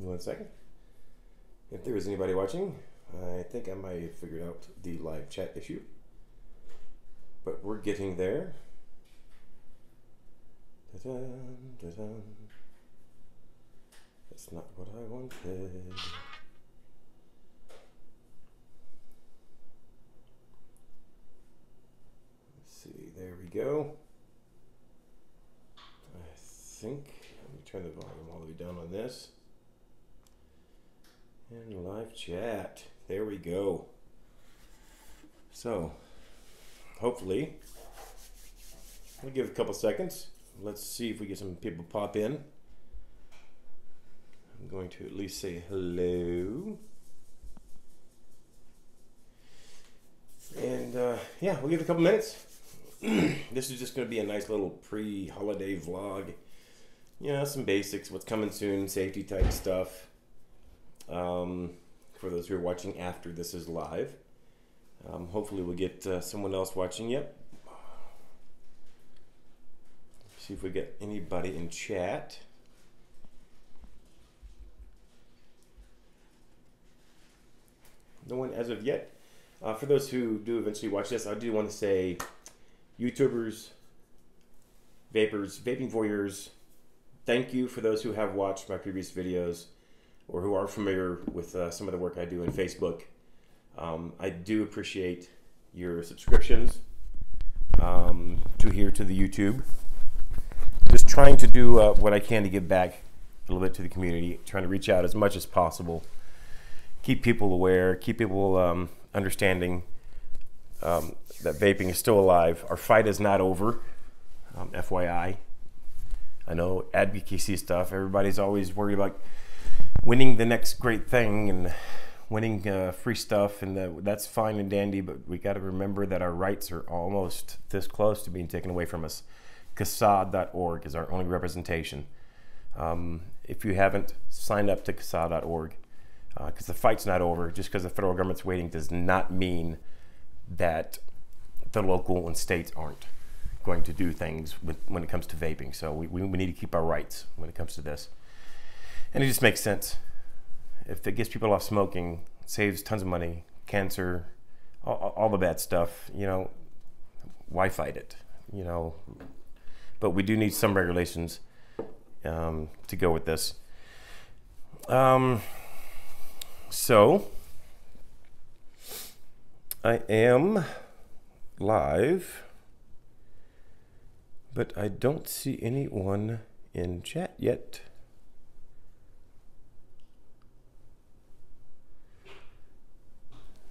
1 second. If there is anybody watching, I think I might have figured out the live chat issue. But we're getting there. Da-dun, da-dun. That's not what I wanted. Let's see, there we go. I think, let me turn the volume all the way down on this. And live chat, there we go. So, hopefully, we'll give it a couple seconds. Let's see if we get some people pop in. I'm going to at least say hello. And yeah, we'll give it a couple minutes. This is just going to be a nice little pre-holiday vlog. You know, some basics, what's coming soon, safety type stuff. For those who are watching after this is live. Hopefully we'll get someone else watching. Yep. See if we get anybody in chat. No one as of yet. For those who do eventually watch this, I do want to say YouTubers, vapers, vaping voyeurs, thank you for those who have watched my previous videos or who are familiar with some of the work I do in Facebook. I do appreciate your subscriptions to the YouTube. Just trying to do what I can to give back a little bit to the community, trying to reach out as much as possible, keep people aware, keep people understanding that vaping is still alive. Our fight is not over, FYI. I know advocacy stuff, everybody's always worried about winning the next great thing and winning free stuff, and that's fine and dandy, but we got to remember that our rights are almost this close to being taken away from us. CASAD.org is our only representation. If you haven't signed up to CASAD.org, because the fight's not over, just because the federal government's waiting does not mean that the local and states aren't going to do things when it comes to vaping. So we need to keep our rights when it comes to this. And it just makes sense. If it gets people off smoking, saves tons of money, cancer, all the bad stuff, you know, why fight it, you know? But we do need some regulations to go with this. So, I am live, but I don't see anyone in chat yet.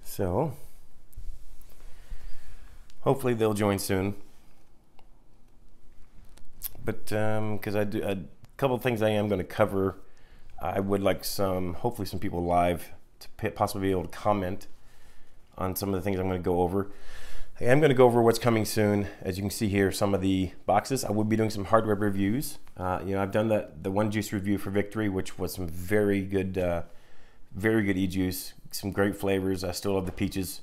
So, hopefully they'll join soon. But because I do a couple of things I am going to cover, I would like hopefully some people live to possibly be able to comment on some of the things I'm going to go over. I am going to go over what's coming soon. As you can see here, some of the boxes. I will be doing some hardware reviews. You know, I've done the one juice review for Victory, which was some very good e-juice, some great flavors. I still love the peaches.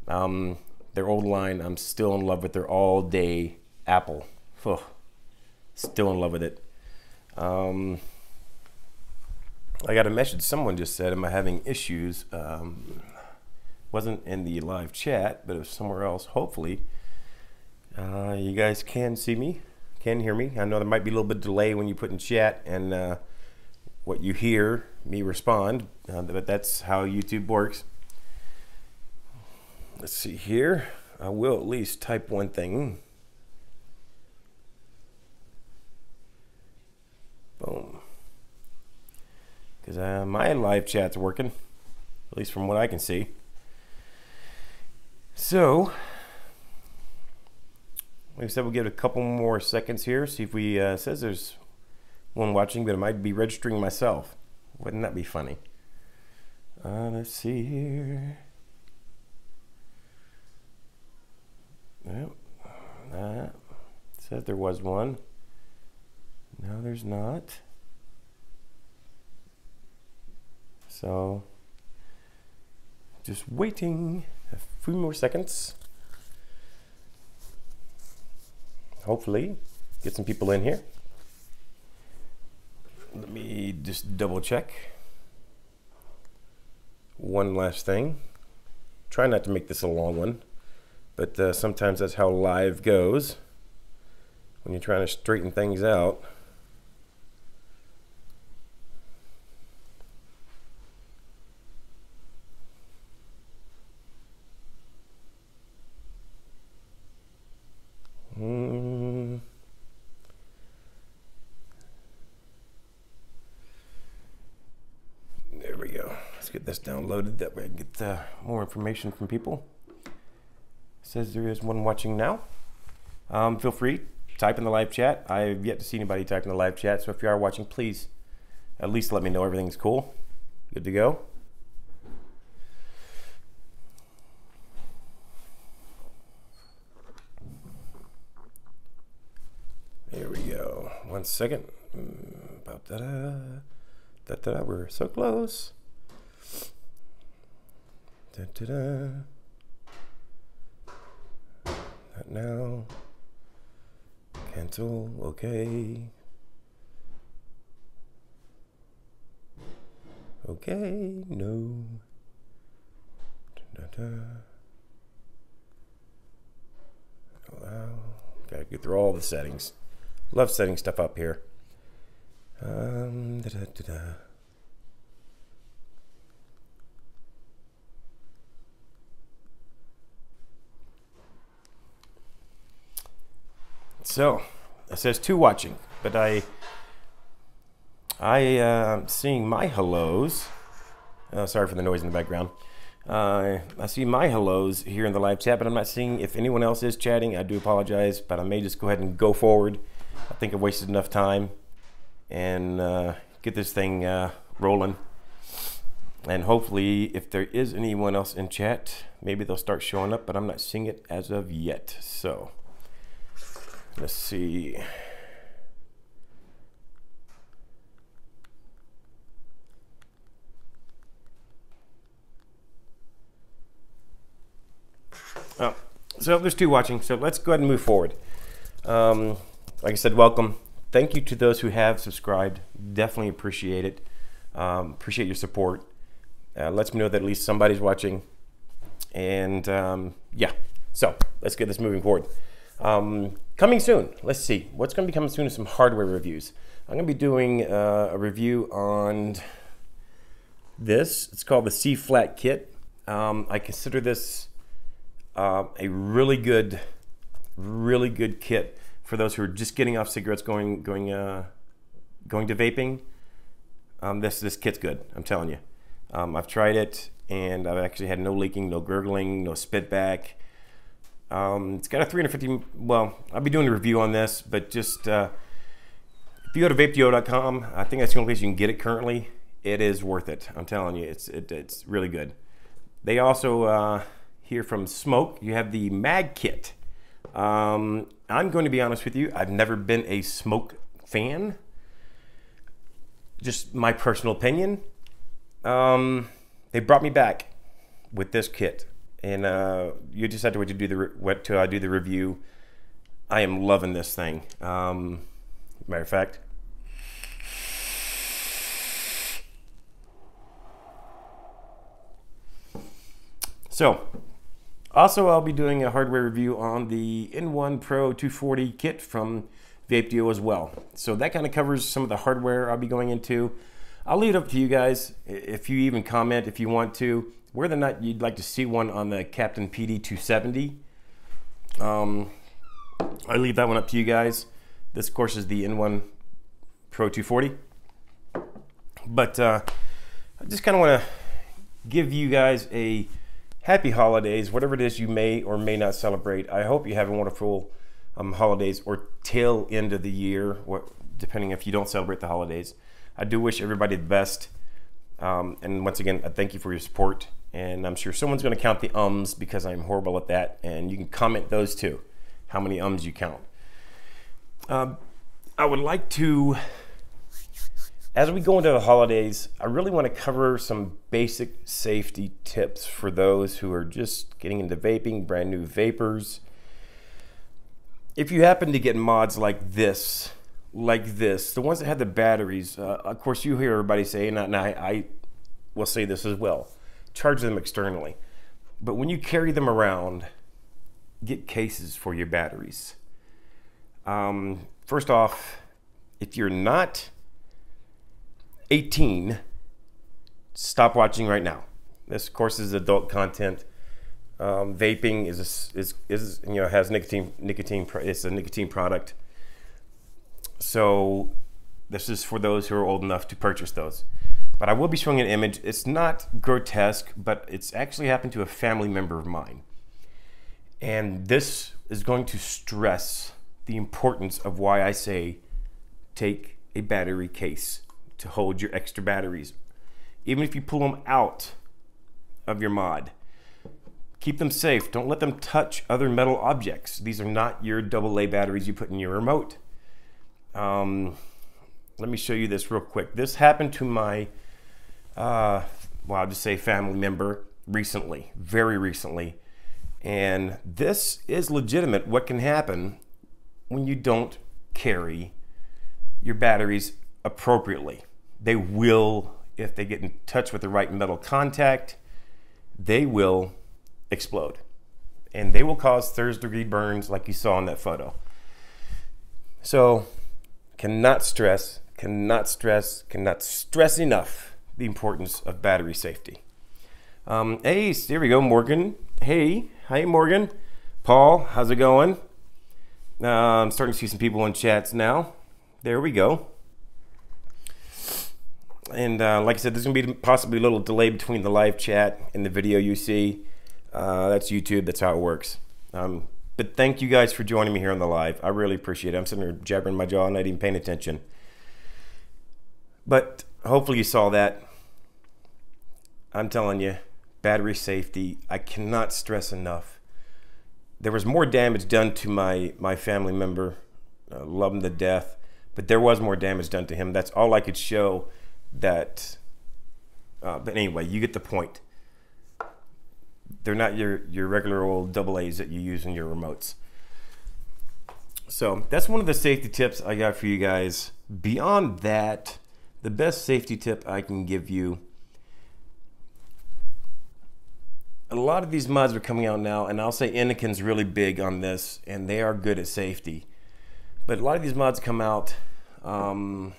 Their old line, I'm still in love with their all-day apple. Oh, still in love with it. I got a message. Someone just said, "Am I having issues?" Wasn't in the live chat, but it was somewhere else. Hopefully, you guys can see me, can hear me. I know there might be a little bit of delay when you put in chat and what you hear me respond, but that's how YouTube works. Let's see here. I will at least type one thing. Boom. Because my live chat's working, at least from what I can see. So, like I said, we'll give it a couple more seconds here. See if we, says there's one watching, but it might be registering myself. Wouldn't that be funny? Let's see here. Nope. Said there was one. No, there's not. So, just waiting a few more seconds. Hopefully, get some people in here. Let me just double check. one last thing. Try not to make this a long one, but sometimes that's how live goes when you're trying to straighten things out. There we go. Let's get this downloaded. That way I can get more information from people. It says there is one watching now. Feel free, type in the live chat. I've yet to see anybody type in the live chat, so if you are watching, please at least let me know everything's cool. Good to go. There we go. 1 second. About da-da. We're so close. Da-da-da. Not now. Cancel. Okay. Okay. No. Da-da. Allow. Gotta get through all the settings. Love setting stuff up here. Da-da-da-da. So it says 2 watching, but I am seeing my hellos. Sorry for the noise in the background. I see my hellos here in the live chat, but I'm not seeing if anyone else is chatting. I do apologize, but I may just go ahead and go forward. I think I've wasted enough time and get this thing rolling. And hopefully, if there is anyone else in chat, maybe they'll start showing up, but I'm not seeing it as of yet. So let's see. Oh, so there's 2 watching, so let's go ahead and move forward. Like I said, welcome. Thank you to those who have subscribed. Definitely appreciate it. Appreciate your support. Lets me know that at least somebody's watching. And yeah, so let's get this moving forward. Coming soon, let's see. What's going to be coming soon is some hardware reviews. I'm going to be doing a review on this. It's called the C-Flat Kit. I consider this a really good kit for those who are just getting off cigarettes, going to vaping. This kit's good, I'm telling you. I've tried it, and I've actually had no leaking, no gurgling, no spit back. It's got a 350, well, I'll be doing a review on this, but just if you go to vapedeo.com, I think that's the only place you can get it currently. It is worth it, I'm telling you. It's really good. They also here from Smoke, you have the Mag Kit. I'm going to be honest with you, I've never been a Smoke fan. Just my personal opinion. They brought me back with this kit, and you just have to wait to do the review. I am loving this thing. Matter of fact, so also I'll be doing a hardware review on the N1 Pro 240 kit from Vapedeo as well. So that kind of covers some of the hardware I'll be going into. I'll leave it up to you guys, if you even comment if you want to, whether or not you'd like to see one on the Captain PD 270. I leave that one up to you guys. This, of course, is the N1 Pro 240. But I just kind of want to give you guys a happy holidays, whatever it is you may or may not celebrate. I hope you have a wonderful holidays or tail end of the year, depending if you don't celebrate the holidays. I do wish everybody the best. And once again, I thank you for your support. And I'm sure someone's going to count the ums because I'm horrible at that. And you can comment those too, how many ums you count. I would like to, as we go into the holidays, I really want to cover some basic safety tips for those who are just getting into vaping, brand new vapors. If you happen to get mods like this, the ones that have the batteries, of course you hear everybody say, and I will say this as well, charge them externally. But when you carry them around, get cases for your batteries. First off, if you're not 18, stop watching right now. This, of course, is adult content. Vaping has nicotine. It's a nicotine product. So this is for those who are old enough to purchase those. But I will be showing an image. It's not grotesque, but it's actually happened to a family member of mine. And this is going to stress the importance of why I say take a battery case to hold your extra batteries. Even if you pull them out of your mod, keep them safe. Don't let them touch other metal objects. These are not your AA batteries you put in your remote. Let me show you this real quick. This happened to my, I'll just say family member recently, very recently. And this is legitimate, what can happen when you don't carry your batteries appropriately. They will, if they get in touch with the right metal contact, they will explode. And they will cause third-degree burns like you saw in that photo. So, cannot stress enough the importance of battery safety. Hey, here we go, Morgan. Hey, hi, Morgan. Paul, how's it going? I'm starting to see some people in chats now. There we go. And like I said, there's going to be possibly a little delay between the live chat and the video you see. That's YouTube. That's how it works. But thank you guys for joining me here on the live. I really appreciate it. I'm sitting here jabbering my jaw, not even paying attention. But hopefully you saw that. I'm telling you, battery safety, I cannot stress enough. There was more damage done to my family member. Love him to death. But there was more damage done to him. That's all I could show that. But anyway, you get the point. They're not your regular old AA's that you use in your remotes. So that's one of the safety tips I got for you guys. Beyond that, the best safety tip I can give you, a lot of these mods are coming out now, and I'll say Anakin's really big on this, and they are good at safety. But a lot of these mods come out, and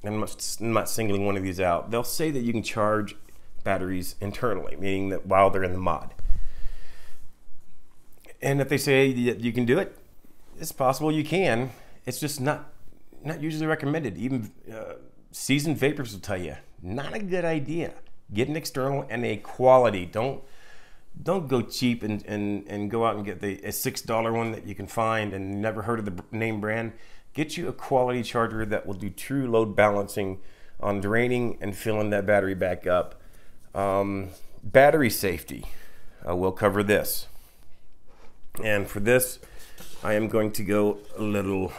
I'm not singling one of these out. They'll say that you can charge batteries internally, meaning that while they're in the mod. And if they say that you can do it, it's possible you can. It's just not usually recommended. Even seasoned vapors will tell you, not a good idea. Get an external and a quality. Don't go cheap and go out and get a $6 one that you can find and never heard of the name brand. Get you a quality charger that will do true load balancing on draining and filling that battery back up. Battery safety, we'll cover this. And for this, I am going to go a little,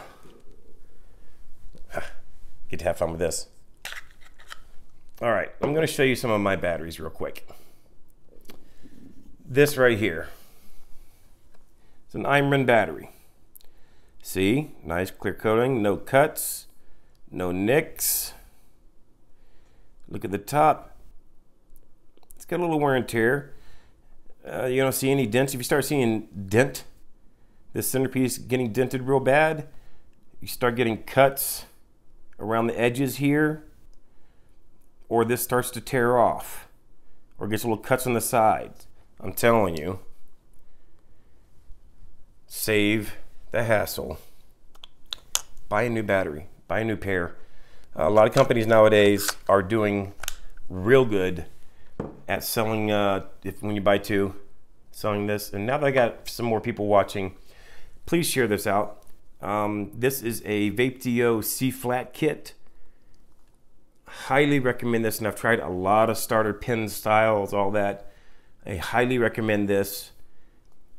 get to have fun with this. All right, I'm going to show you some of my batteries real quick. This right here, it's an Iron battery. See, nice clear coating, no cuts, no nicks. Look at the top. It's got a little wear and tear. You don't see any dents. If you start seeing dent, this centerpiece getting dented real bad, you start getting cuts around the edges here, or this starts to tear off, or gets little cuts on the sides. I'm telling you, save the hassle. Buy a new battery, buy a new pair. A lot of companies nowadays are doing real good at selling, when you buy two, selling this. And now that I got some more people watching, please share this out. This is a Vape C-flat kit. Highly recommend this, and I've tried a lot of starter pin styles, all that. I highly recommend this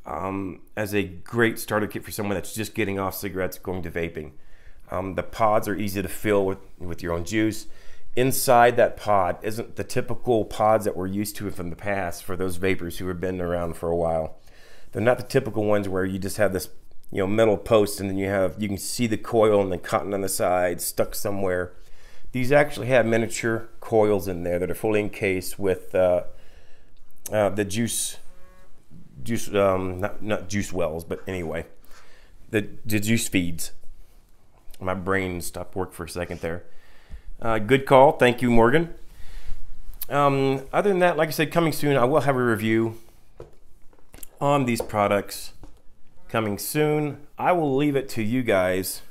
as a great starter kit for someone that's just getting off cigarettes, going to vaping. The pods are easy to fill with your own juice. Inside that pod isn't the typical pods that we're used to from the past for those vapors who have been around for a while. They're not the typical ones where you just have this, metal post and then you can see the coil and the cotton on the side stuck somewhere. These actually have miniature coils in there that are fully encased with the juice, not juice wells, but anyway, the juice feeds. My brain stopped work for a second there. Good call. Thank you, Morgan. Other than that, like I said, coming soon, I will have a review on these products coming soon. I will leave it to you guys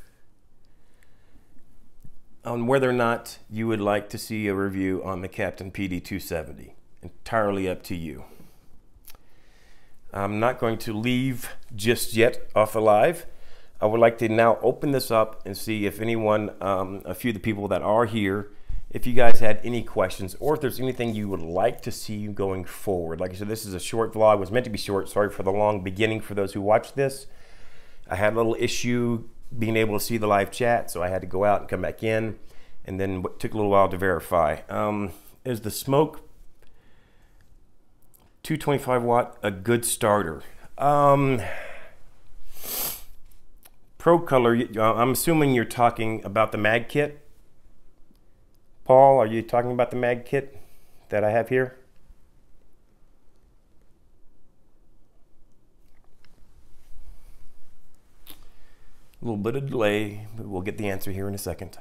on whether or not you would like to see a review on the Captain PD270. Entirely up to you. I'm not going to leave just yet off the live. I would like to now open this up and see if anyone, a few of the people that are here, if you guys had any questions or if there's anything you would like to see going forward. Like I said, this is a short vlog. It was meant to be short. Sorry for the long beginning for those who watched this. I had a little issue being able to see the live chat, so I had to go out and come back in, and then it took a little while to verify. Is the Smoke 225 watt a good starter? Pro Color, I'm assuming you're talking about the mag kit. Paul, are you talking about the mag kit that I have here? A little bit of delay, but we'll get the answer here in a second.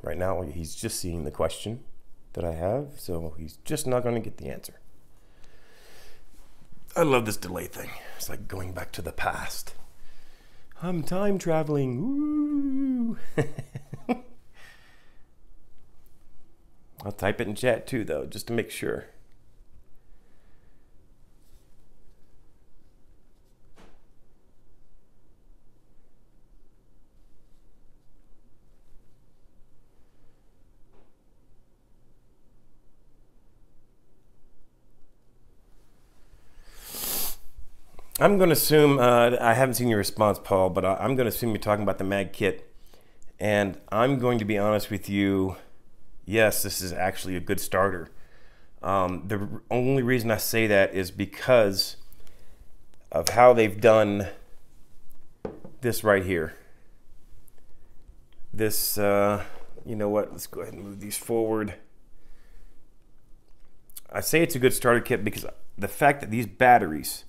Right now, he's just seeing the question that I have, so he's just not going to get the answer. I love this delay thing. It's like going back to the past. I'm time traveling. Woo! I'll type it in chat too, though, just to make sure. I'm going to assume, I haven't seen your response, Paul, but I'm going to assume you're talking about the mag kit. And I'm going to be honest with you, yes, this is actually a good starter. The only reason I say that is because of how they've done this right here. This, you know what, let's go ahead and move these forward. I say it's a good starter kit because the fact that these batteries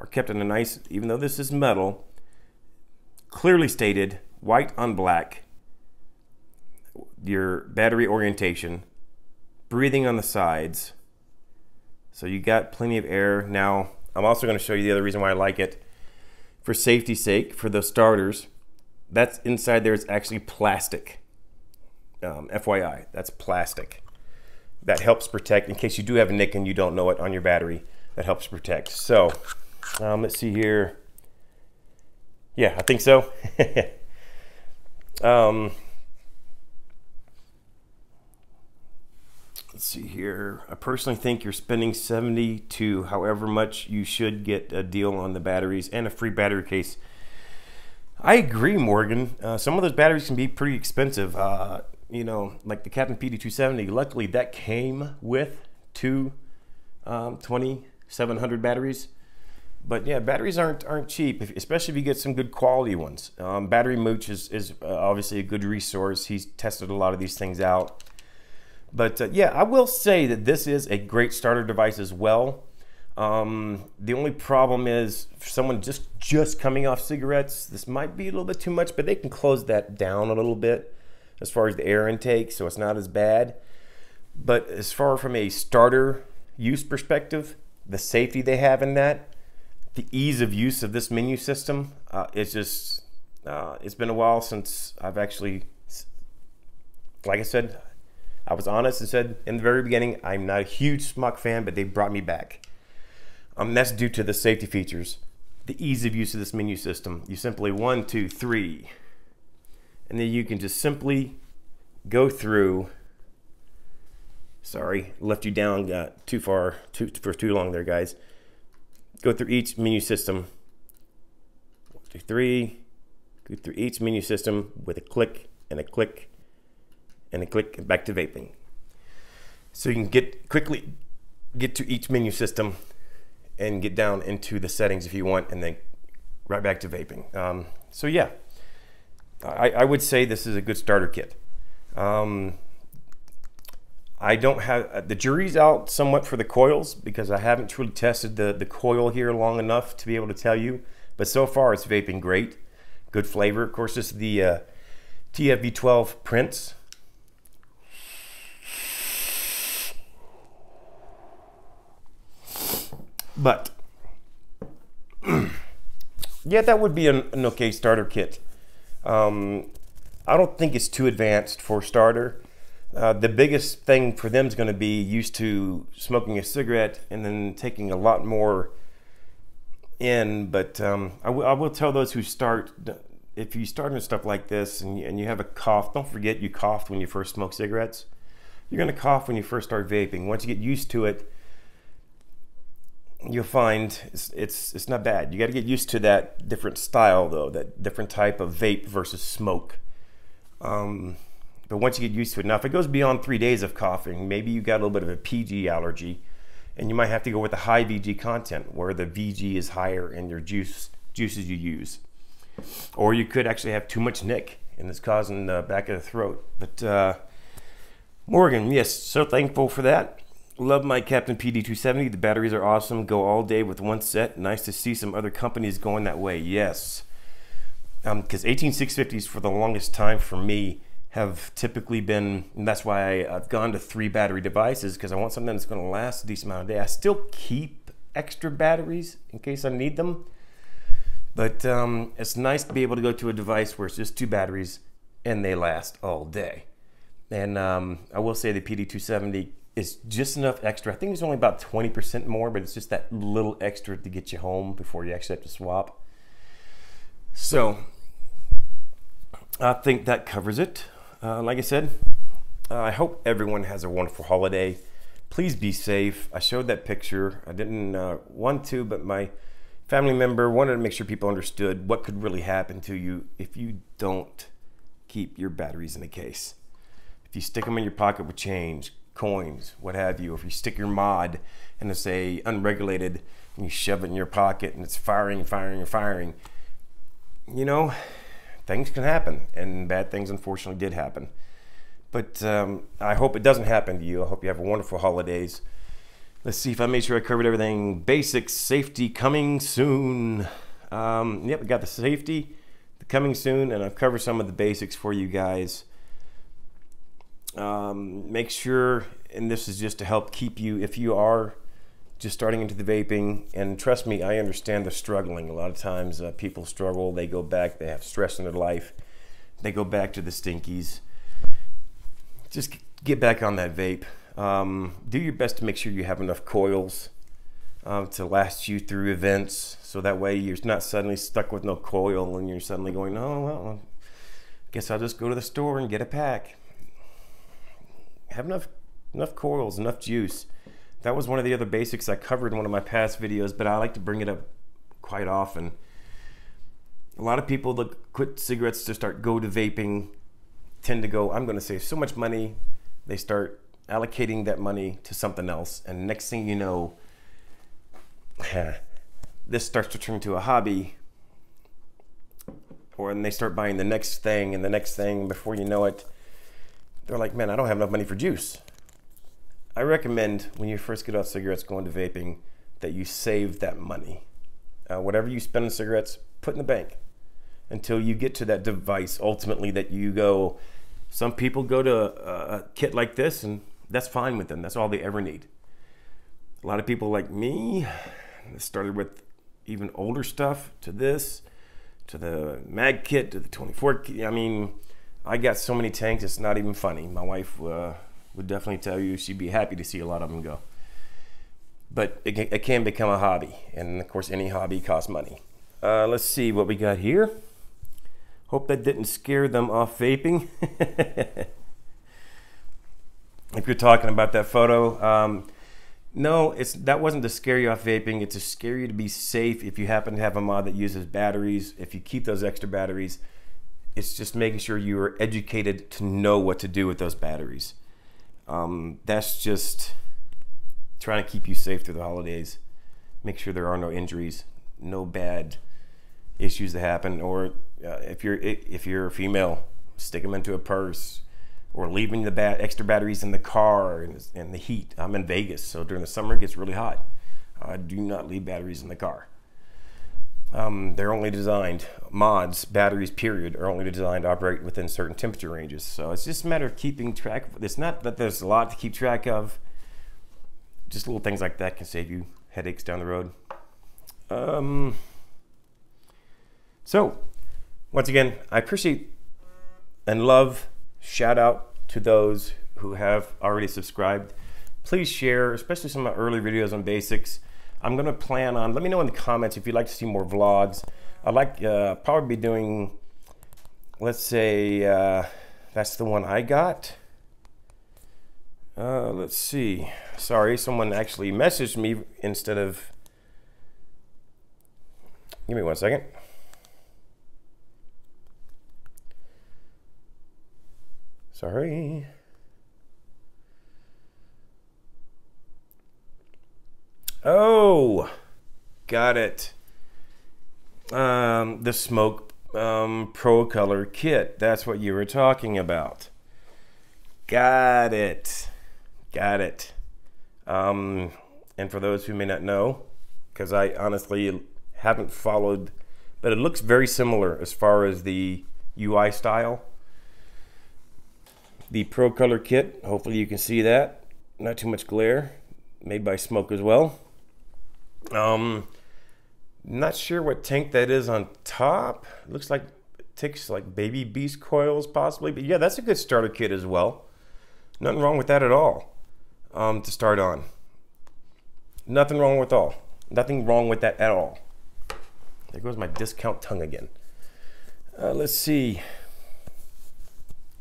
are kept in a nice, even though this is metal, clearly stated, white on black, your battery orientation, breathing on the sides, so you got plenty of air. Now, I'm also going to show you the other reason why I like it. For safety's sake, for the starters, that's inside there is actually plastic. FYI, that's plastic. That helps protect, in case you do have a nick and you don't know it on your battery, that helps protect. So, let's see here. Yeah, I think so. Let's see here. I personally think you're spending $70 to however much you should get a deal on the batteries and a free battery case. I agree, Morgan. Some of those batteries can be pretty expensive. You know, like the Captain PD270. Luckily, that came with two 2700 batteries. But yeah, batteries aren't cheap, especially if you get some good quality ones. Battery Mooch is obviously a good resource. He's tested a lot of these things out. But yeah, I will say that this is a great starter device as well. The only problem is for someone just coming off cigarettes, this might be a little bit too much, but they can close that down a little bit as far as the air intake, so it's not as bad. But as far from a starter use perspective, the safety they have in that, the ease of use of this menu system, it's just, it's been a while since I've actually, like I said, I was honest and said in the very beginning, I'm not a huge Smock fan, but they brought me back. That's due to the safety features, the ease of use of this menu system. You simply 1, 2, 3, and then you can just simply go through. Sorry, left you down, got too far, for too long there, guys. Go through each menu system. 1, 2, 3. Go through each menu system with a click and a click and a click, and back to vaping. So you can quickly get to each menu system and get down into the settings if you want, and then right back to vaping. So yeah, I would say this is a good starter kit. I don't have, the jury's out somewhat for the coils because I haven't truly tested the coil here long enough to be able to tell you. But so far it's vaping great. Good flavor. Of course, this is the TFV12 Prince. But yeah, that would be an okay starter kit. I don't think it's too advanced for starter. The biggest thing for them is going to be used to smoking a cigarette and then taking a lot more in. But I will tell those who start, if you start in stuff like this and you have a cough, don't forget you coughed when you first smoked cigarettes. You're going to cough when you first start vaping. Once you get used to it, you'll find it's not bad. You got to get used to that different style though, that different type of vape versus smoke. But once you get used to it, now if it goes beyond 3 days of coughing, maybe you got a little bit of a PG allergy, and you might have to go with the high VG content where the VG is higher in your juices you use. Or you could actually have too much nic and it's causing the back of the throat. But Morgan, yes, so thankful for that. Love my Captain PD270. The batteries are awesome. Go all day with one set. Nice to see some other companies going that way. Yes. Because 18650s for the longest time for me have typically been, and that's why I've gone to 3 battery devices, because I want something that's going to last a decent amount of day. I still keep extra batteries in case I need them. But it's nice to be able to go to a device where it's just 2 batteries and they last all day. And I will say the PD270 is just enough extra. I think it's only about 20% more, but it's just that little extra to get you home before you actually have to swap. So I think that covers it. Like I said, I hope everyone has a wonderful holiday. Please be safe. I showed that picture. I didn't want to, but my family member wanted to make sure people understood what could really happen to you if you don't keep your batteries in a case. If you stick them in your pocket with change, coins, what have you, or if you stick your mod and it's a unregulated and you shove it in your pocket and it's firing, you know, things can happen, and bad things unfortunately did happen. But I hope it doesn't happen to you. I hope you have a wonderful holidays. Let's see if I made sure I covered everything. Basics, safety coming soon. Yep, we got the safety coming soon, and I've covered some of the basics for you guys. Make sure, and this is just to help keep you, if you are just starting into the vaping, and trust me, I understand the struggling. A lot of times people struggle, they go back, they have stress in their life, they go back to the stinkies. Just get back on that vape. Do your best to make sure you have enough coils to last you through events, so that way you're not suddenly stuck with no coil and you're suddenly going, oh well, guess I'll just go to the store and get a pack. Have enough coils, enough juice. That was one of the other basics I covered in one of my past videos, but I like to bring it up quite often. A lot of people that quit cigarettes to go to vaping tend to go, I'm going to save so much money. They start allocating that money to something else, and next thing you know, this starts to turn into a hobby, or and they start buying the next thing and the next thing. Before you know it, they're like, man, I don't have enough money for juice. I recommend when you first get off cigarettes going to vaping that you save that money. Whatever you spend on cigarettes, put in the bank until you get to that device ultimately that you go. Some people go to a kit like this and that's fine with them. That's all they ever need. A lot of people like me started with even older stuff to this, to the mag kit, to the 24 kit. I mean, I got so many tanks, it's not even funny. My wife would definitely tell you she'd be happy to see a lot of them go. But it can become a hobby, and of course any hobby costs money. Let's see what we got here. Hope that didn't scare them off vaping. If you're talking about that photo, no, that wasn't to scare you off vaping. It's to scare you to be safe if you happen to have a mod that uses batteries. If you keep those extra batteries, it's just making sure you are educated to know what to do with those batteries. That's just trying to keep you safe through the holidays. Make sure there are no injuries, no bad issues that happen. Or if you're a female, stick them into a purse, or leaving the extra batteries in the car and the heat. I'm in Vegas, so during the summer it gets really hot. I do not leave batteries in the car. They're only designed, batteries period, are only designed to operate within certain temperature ranges. So it's just a matter of keeping track. It's not that there's a lot to keep track of. Just little things like that can save you headaches down the road. So, once again, I appreciate and love, shout out to those who have already subscribed. Please share, especially some of my early videos on basics. I'm going to plan on, let me know in the comments if you'd like to see more vlogs. I'd like probably be doing, let's say, that's the one I got. Let's see. Sorry, someone actually messaged me instead of, give me 1 second. Sorry. Oh, got it. The Smoke Pro Color kit. That's what you were talking about. Got it. Got it. And for those who may not know, because I honestly haven't followed, but it looks very similar as far as the UI style. The Pro Color kit, hopefully you can see that. Not too much glare. Made by Smoke as well. Not sure what tank that is on top. It looks like it takes like baby beast coils possibly, but yeah, that's a good starter kit as well. Nothing wrong with that at all. To start on. Nothing wrong with that at all. There goes my discount tongue again. Let's see.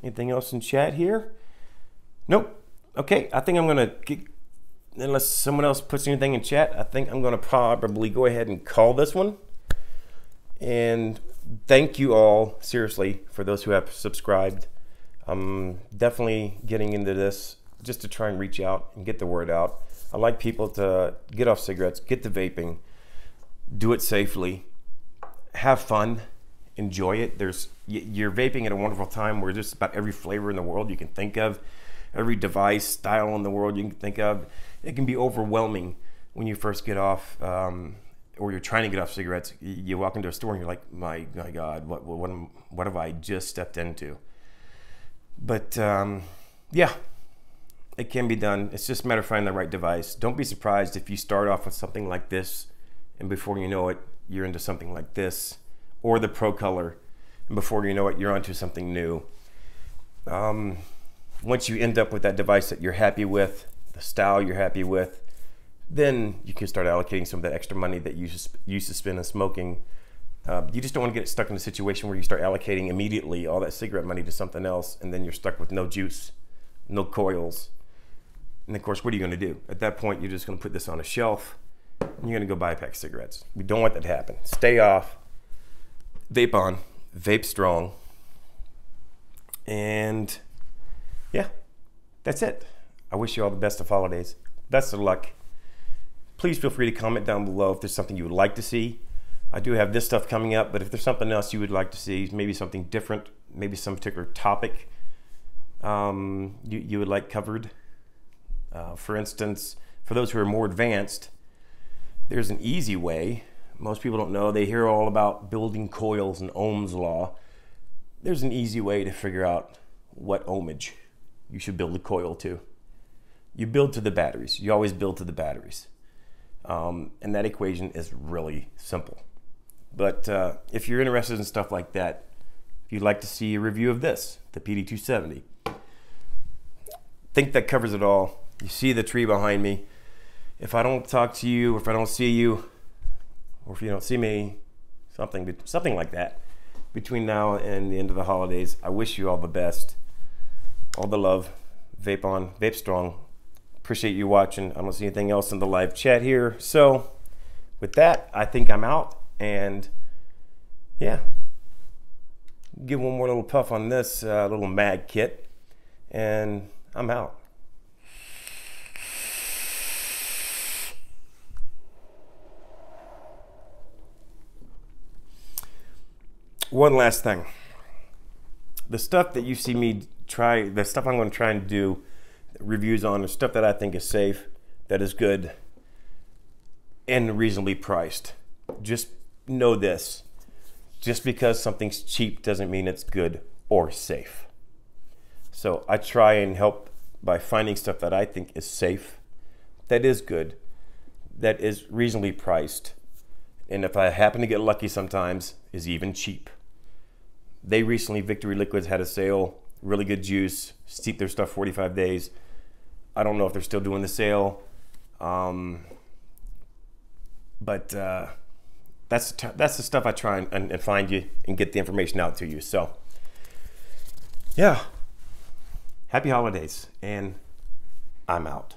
Anything else in chat here? Nope. Okay, I think I'm gonna, unless someone else puts anything in chat, I think I'm gonna probably go ahead and call this one. And thank you all, seriously, for those who have subscribed. I'm definitely getting into this just to try and reach out and get the word out. I like people to get off cigarettes, get to vaping, do it safely, have fun, enjoy it. You're vaping at a wonderful time where just about every flavor in the world you can think of, every device, style in the world you can think of. It can be overwhelming when you first get off, or you're trying to get off cigarettes. You walk into a store and you're like, my God, what have I just stepped into? But yeah, it can be done. It's just a matter of finding the right device. Don't be surprised if you start off with something like this, and before you know it, you're into something like this, or the Pro Color, and before you know it, you're onto something new. Once you end up with that device that you're happy with, the style you're happy with, then you can start allocating some of that extra money that you used to spend on smoking. You just don't want to get stuck in a situation where you start allocating immediately all that cigarette money to something else, and then you're stuck with no juice, no coils. And of course, what are you going to do? At that point, you're just going to put this on a shelf, and you're going to go buy a pack of cigarettes. We don't want that to happen. Stay off, vape on, vape strong, and yeah, that's it. I wish you all the best of holidays. Best of luck. Please feel free to comment down below if there's something you would like to see. I do have this stuff coming up, but if there's something else you would like to see, maybe something different, maybe some particular topic you would like covered. For instance, for those who are more advanced, there's an easy way. Most people don't know. They hear all about building coils and Ohm's law. There's an easy way to figure out what ohmage you should build a coil to. You build to the batteries. You always build to the batteries. And that equation is really simple. But if you're interested in stuff like that, if you'd like to see a review of this, the PD270, think that covers it all. You see the tree behind me. If I don't talk to you, or if I don't see you, or if you don't see me, something like that, between now and the end of the holidays, I wish you all the best. All the love. Vape on, vape strong. Appreciate you watching. I don't see anything else in the live chat here. So with that, I think I'm out. And yeah, give one more little puff on this little mag kit, and I'm out. one last thing. The stuff that you see me try, the stuff I'm going to try and do reviews on, the stuff that I think is safe, that is good, and reasonably priced. Just know this. Just because something's cheap doesn't mean it's good or safe. So I try and help by finding stuff that I think is safe, that is good, that is reasonably priced, and if I happen to get lucky sometimes, is even cheap. They recently, Victory Liquids had a sale, really good juice, steep their stuff 45 days. I don't know if they're still doing the sale, but that's the stuff I try and find you and get the information out to you. So, yeah, happy holidays, and I'm out.